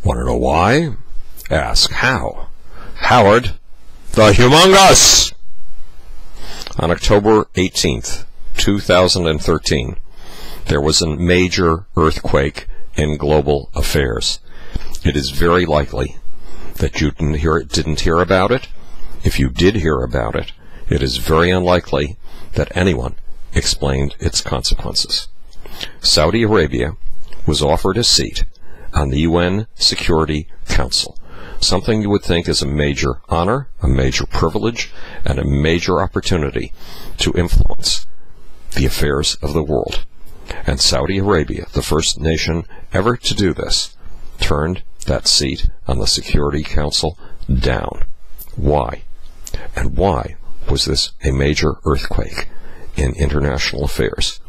Want to know why? Ask how. Howard the Humongous! On October 18th, 2013, there was a major earthquake in global affairs. It is very likely that you didn't hear about it. If you did hear about it, it is very unlikely that anyone explained its consequences. Saudi Arabia was offered a seat on the UN Security Council, something you would think is a major honor, a major privilege, and a major opportunity to influence the affairs of the world. And Saudi Arabia, the first nation ever to do this, turned that seat on the Security Council down. Why? And why was this a major earthquake in international affairs?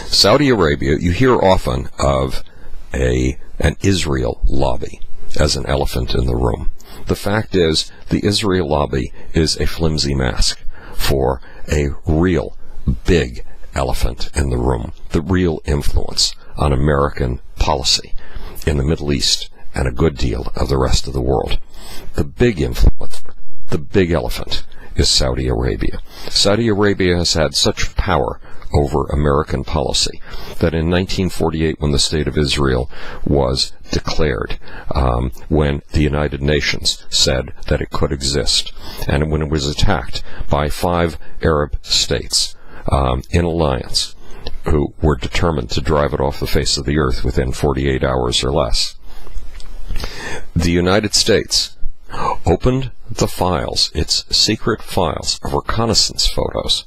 Saudi Arabia, you hear often of an Israel lobby as an elephant in the room. The fact is, the Israel lobby is a flimsy mask for a real big elephant in the room, the real influence on American policy in the Middle East and a good deal of the rest of the world. The big influence, the big elephant, is Saudi Arabia. Saudi Arabia has had such power over American policy that in 1948, when the State of Israel was declared, when the United Nations said that it could exist, and when it was attacked by 5 Arab states in alliance who were determined to drive it off the face of the earth within 48 hours or less, the United States opened the files, its secret files of reconnaissance photos,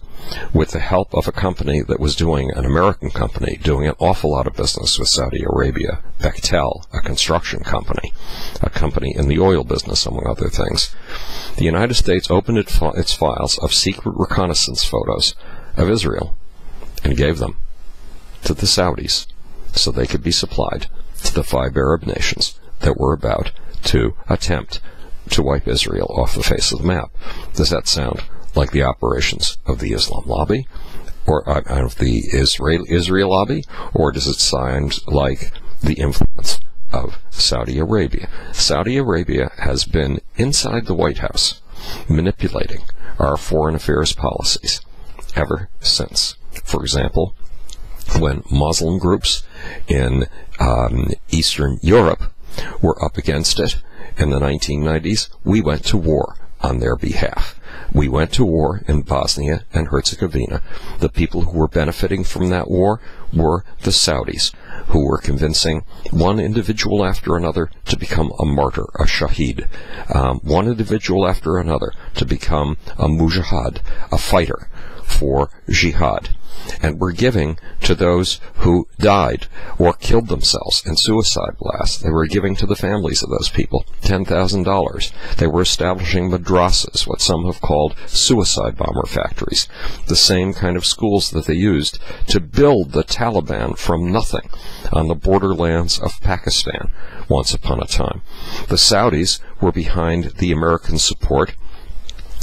with the help of a company that was doing, an American company, doing an awful lot of business with Saudi Arabia, Bechtel, a construction company, a company in the oil business, among other things. The United States opened its files of secret reconnaissance photos of Israel and gave them to the Saudis so they could be supplied to the 5 Arab nations that were about to attempt to wipe Israel off the face of the map. Does that sound like the operations of the Islam lobby, or of the Israel lobby, or does it sound like the influence of Saudi Arabia? Saudi Arabia has been inside the White House manipulating our foreign affairs policies ever since. For example, when Muslim groups in Eastern Europe were up against it in the 1990s, we went to war on their behalf. We went to war in Bosnia and Herzegovina. The people who were benefiting from that war were the Saudis, who were convincing one individual after another to become a martyr, a shaheed, one individual after another to become a mujahid, a fighter for jihad. And were giving to those who died or killed themselves in suicide blasts. They were giving to the families of those people $10,000. They were establishing madrasas, what some have called suicide bomber factories, the same kind of schools that they used to build the Taliban from nothing on the borderlands of Pakistan once upon a time. The Saudis were behind the American support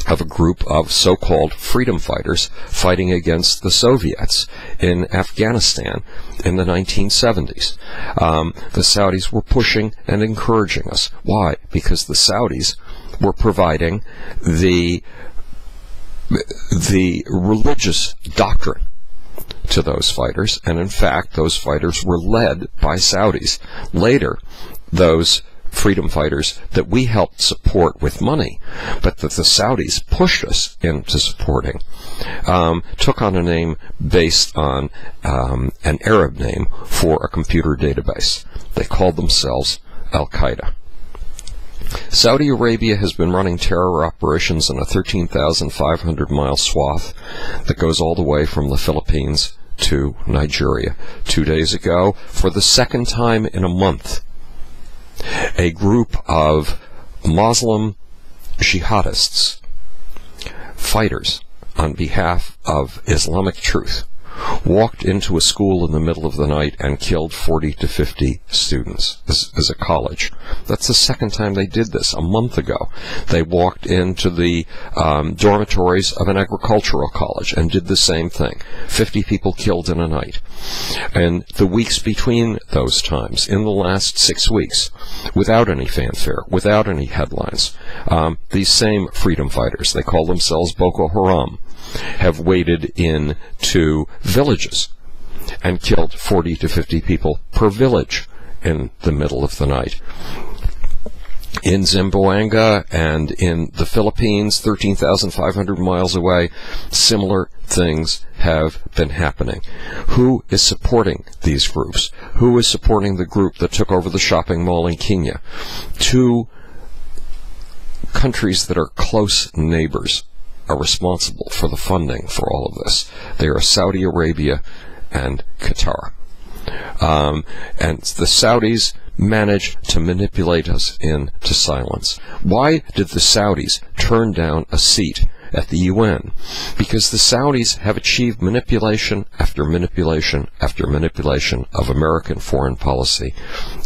of a group of so-called freedom fighters fighting against the Soviets in Afghanistan in the 1970s. The Saudis were pushing and encouraging us. Why? Because the Saudis were providing the religious doctrine to those fighters, and in fact, those fighters were led by Saudis. Later, those freedom fighters that we helped support with money, but that the Saudis pushed us into supporting, took on a name based on an Arab name for a computer database. They called themselves Al-Qaeda. Saudi Arabia has been running terror operations in a 13,500-mile swath that goes all the way from the Philippines to Nigeria. 2 days ago, for the second time in a month, a group of Muslim jihadists, fighters on behalf of Islamic truth, walked into a school in the middle of the night and killed 40 to 50 students as a college. That's the second time they did this. A month ago, they walked into the dormitories of an agricultural college and did the same thing. 50 people killed in a night. And the weeks between those times, in the last 6 weeks, without any fanfare, without any headlines, these same freedom fighters, they call themselves Boko Haram, have waded into villages and killed 40 to 50 people per village in the middle of the night. In Zamboanga and in the Philippines, 13,500 miles away, similar things have been happening. Who is supporting these groups? Who is supporting the group that took over the shopping mall in Kenya? Two countries that are close neighbors are responsible for the funding for all of this. They are Saudi Arabia and Qatar. And the Saudis managed to manipulate us into silence. Why did the Saudis turn down a seat at the UN? Because the Saudis have achieved manipulation after manipulation after manipulation of American foreign policy,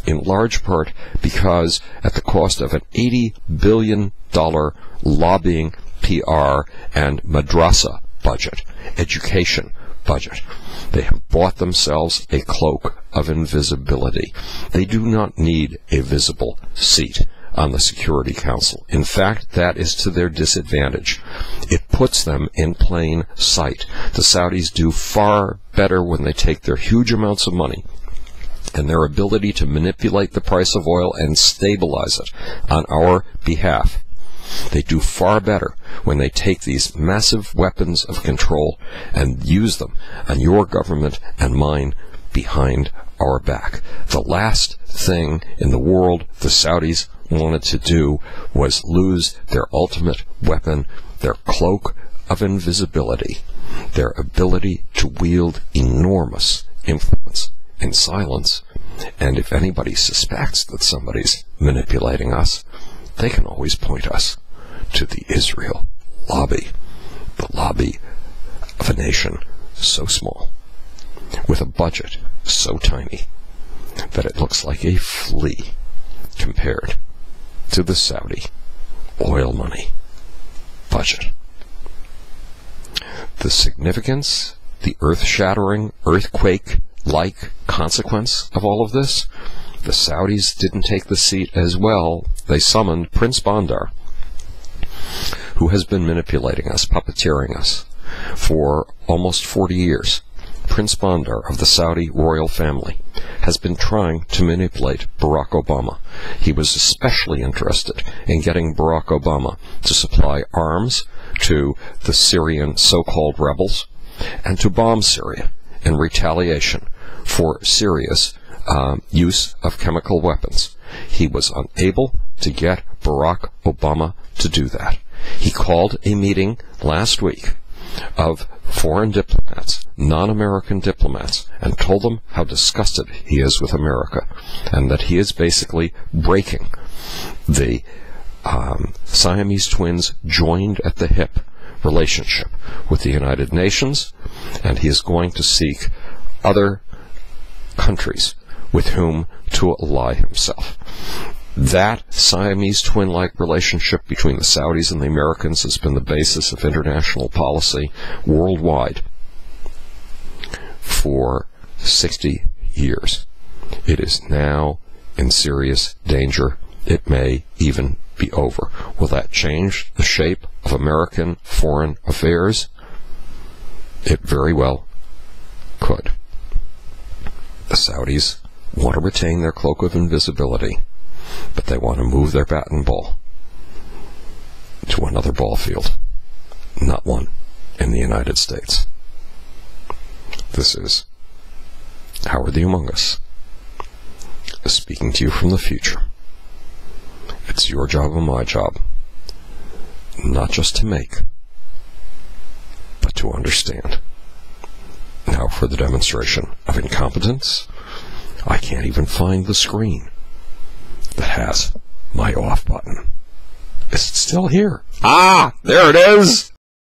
in large part because at the cost of an $80 billion lobbying, PR, and madrasa budget, education budget. They have bought themselves a cloak of invisibility. They do not need a visible seat on the Security Council. In fact, that is to their disadvantage. It puts them in plain sight. The Saudis do far better when they take their huge amounts of money and their ability to manipulate the price of oil and stabilize it on our behalf. They do far better when they take these massive weapons of control and use them on your government and mine behind our back. The last thing in the world the Saudis wanted to do was lose their ultimate weapon, their cloak of invisibility, their ability to wield enormous influence in silence. And if anybody suspects that somebody's manipulating us, they can always point us to the Israel lobby, the lobby of a nation so small, with a budget so tiny that it looks like a flea compared to the Saudi oil money budget. The significance, the earth-shattering, earthquake-like consequence of all of this, the Saudis didn't take the seat as well. They summoned Prince Bandar, who has been manipulating us, puppeteering us, for almost 40 years. Prince Bandar of the Saudi royal family has been trying to manipulate Barack Obama. He was especially interested in getting Barack Obama to supply arms to the Syrian so-called rebels and to bomb Syria in retaliation for Syria's use of chemical weapons. He was unable to get Barack Obama to do that. He called a meeting last week of foreign diplomats, non-American diplomats, and told them how disgusted he is with America and that he is basically breaking the Siamese twins joined at the hip relationship with the United Nations, and he is going to seek other countries with whom to ally himself. That Siamese twin-like relationship between the Saudis and the Americans has been the basis of international policy worldwide for 60 years. It is now in serious danger. It may even be over. Will that change the shape of American foreign affairs? It very well could. The Saudis want to retain their cloak of invisibility, but they want to move their bat and ball to another ball field, not one in the United States. This is Howard the Among Us, speaking to you from the future. It's your job and my job, not just to make, but to understand. Now for the demonstration of incompetence. I can't even find the screen that has my off button. Is it still here? Ah, there it is!